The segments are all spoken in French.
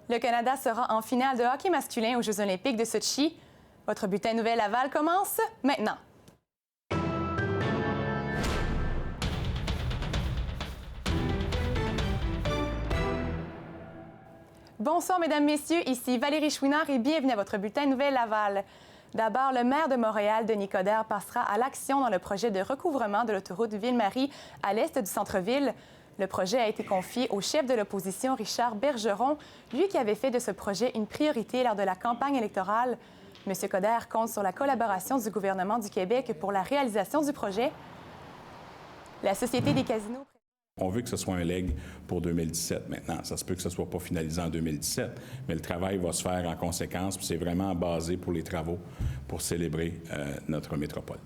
Le Canada sera en finale de hockey masculin aux Jeux olympiques de Sochi. Votre bulletin Nouvelles Laval commence maintenant. Bonsoir, Mesdames, Messieurs. Ici Valérie Chouinard et bienvenue à votre bulletin Nouvelles Laval. D'abord, le maire de Montréal, Denis Coderre, passera à l'action dans le projet de recouvrement de l'autoroute Ville-Marie à l'est du centre-ville. Le projet a été confié au chef de l'opposition, Richard Bergeron, lui qui avait fait de ce projet une priorité lors de la campagne électorale. M. Coderre compte sur la collaboration du gouvernement du Québec pour la réalisation du projet. La Société des casinos... On veut que ce soit un leg pour 2017 maintenant. Ça se peut que ce ne soit pas finalisé en 2017, mais le travail va se faire en conséquence, puis c'est vraiment basé pour les travaux pour célébrer notre métropole.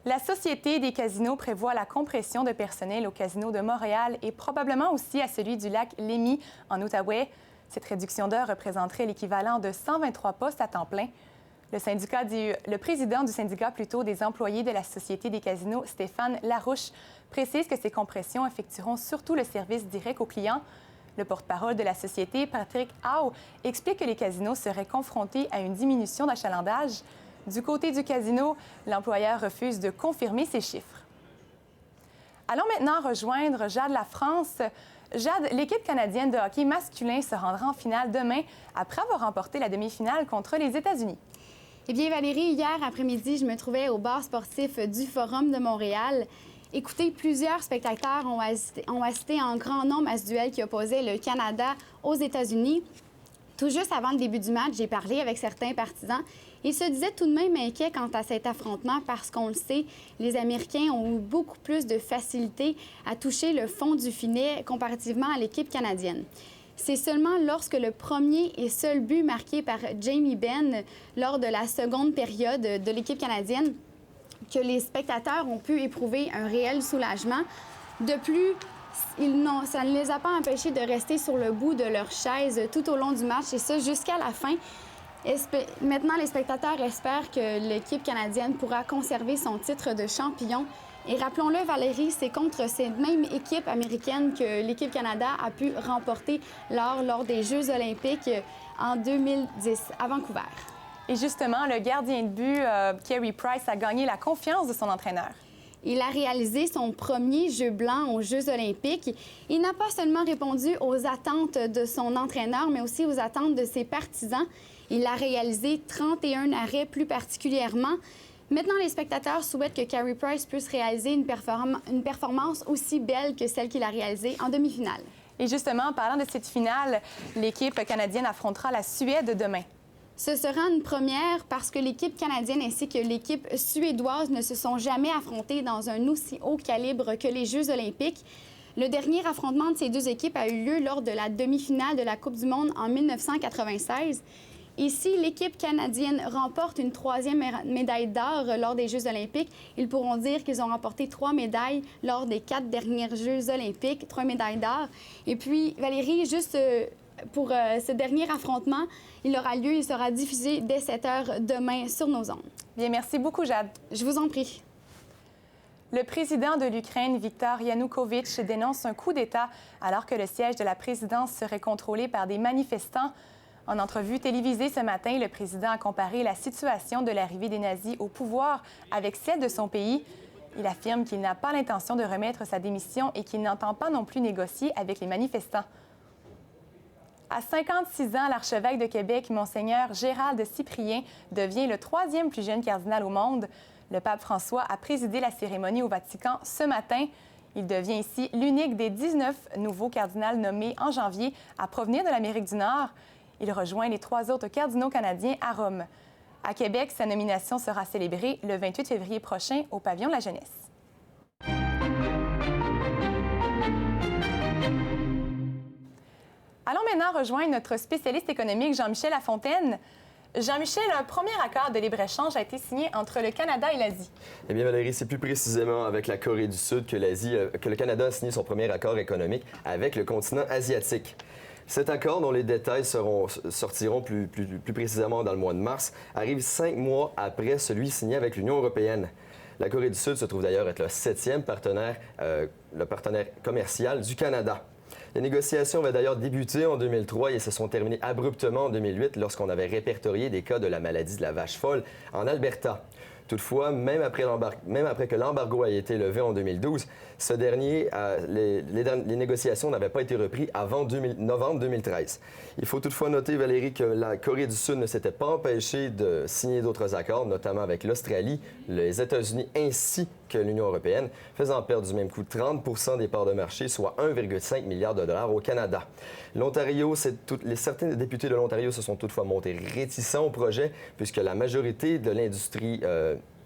La Société des casinos prévoit la compression de personnel au casino de Montréal et probablement aussi à celui du lac Lémy en Outaouais. Cette réduction d'heures représenterait l'équivalent de 123 postes à temps plein. Le président du syndicat des employés de la Société des casinos, Stéphane Larouche, précise que ces compressions effectueront surtout le service direct aux clients. Le porte-parole de la Société, Patrick Howe, explique que les casinos seraient confrontés à une diminution d'achalandage. Du côté du casino, l'employeur refuse de confirmer ces chiffres. Allons maintenant rejoindre Jade Lafrance. Jade, l'équipe canadienne de hockey masculin se rendra en finale demain après avoir remporté la demi-finale contre les États-Unis. Eh bien, Valérie, hier après-midi, je me trouvais au bar sportif du Forum de Montréal. Écoutez, plusieurs spectateurs ont assisté en grand nombre à ce duel qui opposait le Canada aux États-Unis. Tout juste avant le début du match, j'ai parlé avec certains partisans. Ils se disaient tout de même inquiets quant à cet affrontement parce qu'on le sait, les Américains ont eu beaucoup plus de facilité à toucher le fond du filet comparativement à l'équipe canadienne. C'est seulement lorsque le premier et seul but marqué par Jamie Benn lors de la seconde période de l'équipe canadienne que les spectateurs ont pu éprouver un réel soulagement. De plus, ça ne les a pas empêchés de rester sur le bout de leur chaise tout au long du match, et ça jusqu'à la fin. Maintenant, les spectateurs espèrent que l'équipe canadienne pourra conserver son titre de champion. Et rappelons-le, Valérie, c'est contre cette même équipe américaine que l'équipe Canada a pu remporter lors des Jeux olympiques en 2010 à Vancouver. Et justement, le gardien de but, Carey Price, a gagné la confiance de son entraîneur. Il a réalisé son premier jeu blanc aux Jeux olympiques. Il n'a pas seulement répondu aux attentes de son entraîneur, mais aussi aux attentes de ses partisans. Il a réalisé 31 arrêts plus particulièrement. Maintenant, les spectateurs souhaitent que Carey Price puisse réaliser une performance aussi belle que celle qu'il a réalisée en demi-finale. Et justement, en parlant de cette finale, l'équipe canadienne affrontera la Suède demain. Ce sera une première parce que l'équipe canadienne ainsi que l'équipe suédoise ne se sont jamais affrontées dans un aussi haut calibre que les Jeux olympiques. Le dernier affrontement de ces deux équipes a eu lieu lors de la demi-finale de la Coupe du monde en 1996. Et si l'équipe canadienne remporte une troisième médaille d'or lors des Jeux olympiques, ils pourront dire qu'ils ont remporté 3 médailles lors des 4 derniers Jeux olympiques, 3 médailles d'or. Et puis, Valérie, juste pour ce dernier affrontement, il aura lieu, il sera diffusé dès 7 heures demain sur nos ondes. Bien, merci beaucoup, Jade. Je vous en prie. Le président de l'Ukraine, Viktor Yanukovych, dénonce un coup d'État alors que le siège de la présidence serait contrôlé par des manifestants. En entrevue télévisée ce matin, le président a comparé la situation de l'arrivée des nazis au pouvoir avec celle de son pays. Il affirme qu'il n'a pas l'intention de remettre sa démission et qu'il n'entend pas non plus négocier avec les manifestants. À 56 ans, l'archevêque de Québec, Monseigneur Gérald Cyprien, devient le 3e plus jeune cardinal au monde. Le pape François a présidé la cérémonie au Vatican ce matin. Il devient ici l'unique des 19 nouveaux cardinals nommés en janvier à provenir de l'Amérique du Nord. Il rejoint les 3 autres cardinaux canadiens à Rome. À Québec, sa nomination sera célébrée le 28 février prochain au Pavillon de la Jeunesse. Allons maintenant rejoindre notre spécialiste économique, Jean-Michel Lafontaine. Jean-Michel, un premier accord de libre-échange a été signé entre le Canada et l'Asie. Eh bien, Valérie, c'est plus précisément avec la Corée du Sud que le Canada a signé son premier accord économique avec le continent asiatique. Cet accord, dont les détails sortiront plus précisément dans le mois de mars, arrive 5 mois après celui signé avec l'Union européenne. La Corée du Sud se trouve d'ailleurs être le 7e partenaire commercial du Canada. Les négociations avaient d'ailleurs débuté en 2003 et se sont terminées abruptement en 2008 lorsqu'on avait répertorié des cas de la maladie de la vache folle en Alberta. Toutefois, même après que l'embargo a été levé en 2012, les négociations n'avaient pas été reprises avant novembre 2013. Il faut toutefois noter, Valérie, que la Corée du Sud ne s'était pas empêchée de signer d'autres accords, notamment avec l'Australie, les États-Unis ainsi que l'Union européenne, faisant perdre du même coup 30 % des parts de marché, soit 1,5 milliard de dollars au Canada. L'Ontario, certains députés de l'Ontario se sont toutefois montrés réticents au projet, puisque la majorité de l'industrie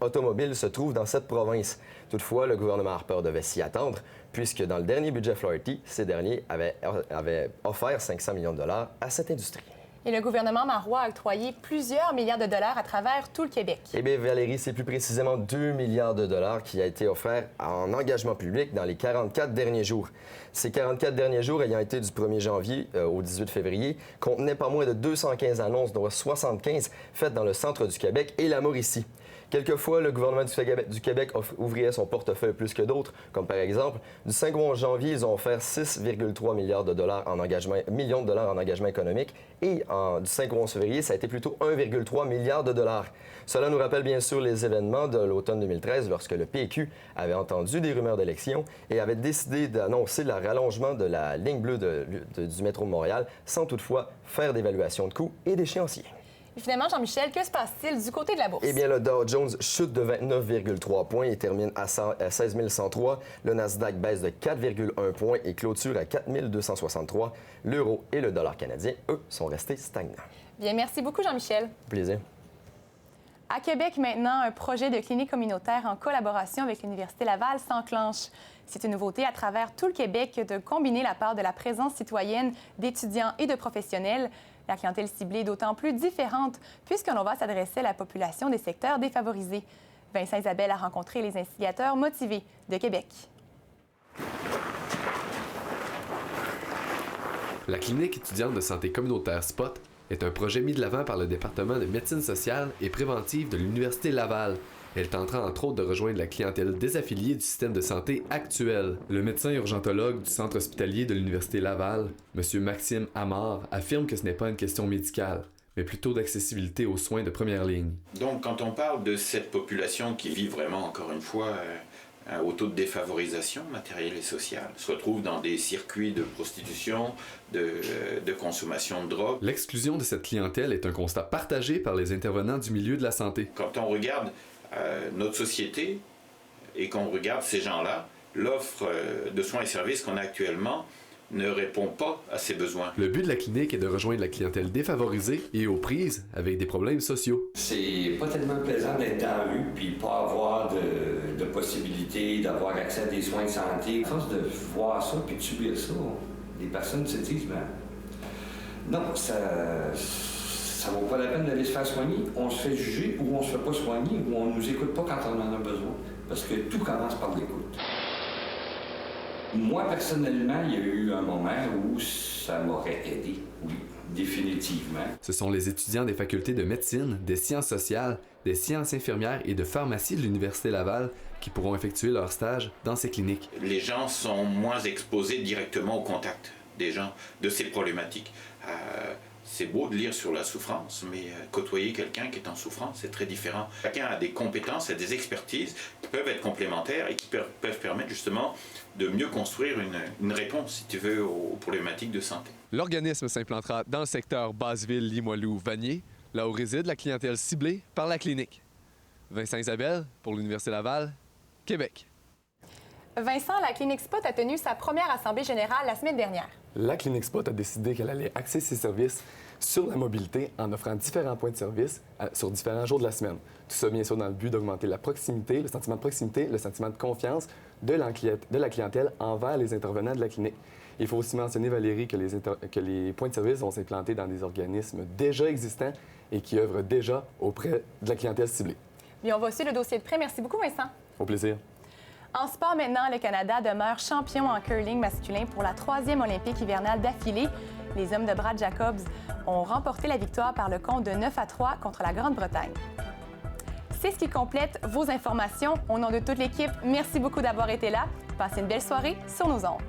automobile se trouve dans cette province. Toutefois, le gouvernement Harper devait s'y attendre, puisque dans le dernier budget Flaherty, ces derniers avaient offert 500 millions de dollars à cette industrie. Et le gouvernement Marois a octroyé plusieurs milliards de dollars à travers tout le Québec. Eh bien, Valérie, c'est plus précisément 2 milliards de dollars qui a été offert en engagement public dans les 44 derniers jours. Ces 44 derniers jours ayant été du 1er janvier au 18 février, contenaient pas moins de 215 annonces, dont 75 faites dans le centre du Québec et la Mauricie. Quelquefois, le gouvernement du Québec ouvrirait son portefeuille plus que d'autres, comme par exemple, du 5 au 11 janvier, ils ont offert 6,3 millions de dollars en engagement économique et du 5 au 11 février, ça a été plutôt 1,3 milliard de dollars. Cela nous rappelle bien sûr les événements de l'automne 2013 lorsque le PQ avait entendu des rumeurs d'élection et avait décidé d'annoncer le rallongement de la ligne bleue du métro de Montréal sans toutefois faire d'évaluation de coûts et d'échéanciers. Et finalement, Jean-Michel, que se passe-t-il du côté de la bourse? Eh bien, le Dow Jones chute de 29,3 points et termine à 16 103. Le Nasdaq baisse de 4,1 points et clôture à 4 263. L'euro et le dollar canadien, eux, sont restés stagnants. Bien, merci beaucoup, Jean-Michel. Plaisir. À Québec, maintenant, un projet de clinique communautaire en collaboration avec l'Université Laval s'enclenche. C'est une nouveauté à travers tout le Québec de combiner la part de la présence citoyenne d'étudiants et de professionnels. La clientèle ciblée est d'autant plus différente puisque l'on va s'adresser à la population des secteurs défavorisés. Vincent Isabelle a rencontré les instigateurs motivés de Québec. La clinique étudiante de santé communautaire SPOT est un projet mis de l'avant par le département de médecine sociale et préventive de l'Université Laval. Elle tentera entre autres de rejoindre la clientèle désaffiliée du système de santé actuel. Le médecin urgentologue du centre hospitalier de l'Université Laval, M. Maxime Amar, affirme que ce n'est pas une question médicale, mais plutôt d'accessibilité aux soins de première ligne. Donc quand on parle de cette population qui vit vraiment, encore une fois, au taux de défavorisation matérielle et sociale, se retrouve dans des circuits de prostitution, de consommation de drogue. L'exclusion de cette clientèle est un constat partagé par les intervenants du milieu de la santé. Quand on regarde notre société et qu'on regarde ces gens-là, l'offre de soins et services qu'on a actuellement ne répond pas à ces besoins. Le but de la clinique est de rejoindre la clientèle défavorisée et aux prises avec des problèmes sociaux. C'est pas tellement plaisant d'être dans la rue puis pas avoir de possibilité d'avoir accès à des soins de santé. À force de voir ça puis de subir ça, les personnes se disent, non, ça vaut pas la peine d'aller se faire soigner. On se fait juger ou on se fait pas soigner ou on nous écoute pas quand on en a besoin. Parce que tout commence par l'écoute. Moi, personnellement, il y a eu un moment où ça m'aurait aidé, oui, définitivement. Ce sont les étudiants des facultés de médecine, des sciences sociales, des sciences infirmières et de pharmacie de l'Université Laval qui pourront effectuer leur stage dans ces cliniques. Les gens sont moins exposés directement au contact des gens, de ces problématiques. C'est beau de lire sur la souffrance, mais côtoyer quelqu'un qui est en souffrance, c'est très différent. Chacun a des compétences et des expertises qui peuvent être complémentaires et qui peuvent permettre justement de mieux construire une réponse, si tu veux, aux problématiques de santé. L'organisme s'implantera dans le secteur Basseville-Limoilou-Vanier, là où réside la clientèle ciblée par la clinique. Vincent Isabelle, pour l'Université Laval, Québec. Vincent, la clinique SPOT a tenu sa première assemblée générale la semaine dernière. La clinique SPOT a décidé qu'elle allait axer ses services sur la mobilité en offrant différents points de service sur différents jours de la semaine. Tout ça, bien sûr, dans le but d'augmenter la proximité, le sentiment de proximité, le sentiment de confiance de la clientèle envers les intervenants de la clinique. Il faut aussi mentionner, Valérie, que les points de service vont s'implanter dans des organismes déjà existants et qui œuvrent déjà auprès de la clientèle ciblée. Bien, on va suivre le dossier de près. Merci beaucoup, Vincent. Au plaisir. En sport maintenant, le Canada demeure champion en curling masculin pour la 3e Olympique hivernale d'affilée. Les hommes de Brad Jacobs ont remporté la victoire par le compte de 9-3 contre la Grande-Bretagne. C'est ce qui complète vos informations. Au nom de toute l'équipe, merci beaucoup d'avoir été là. Passez une belle soirée sur nos ondes.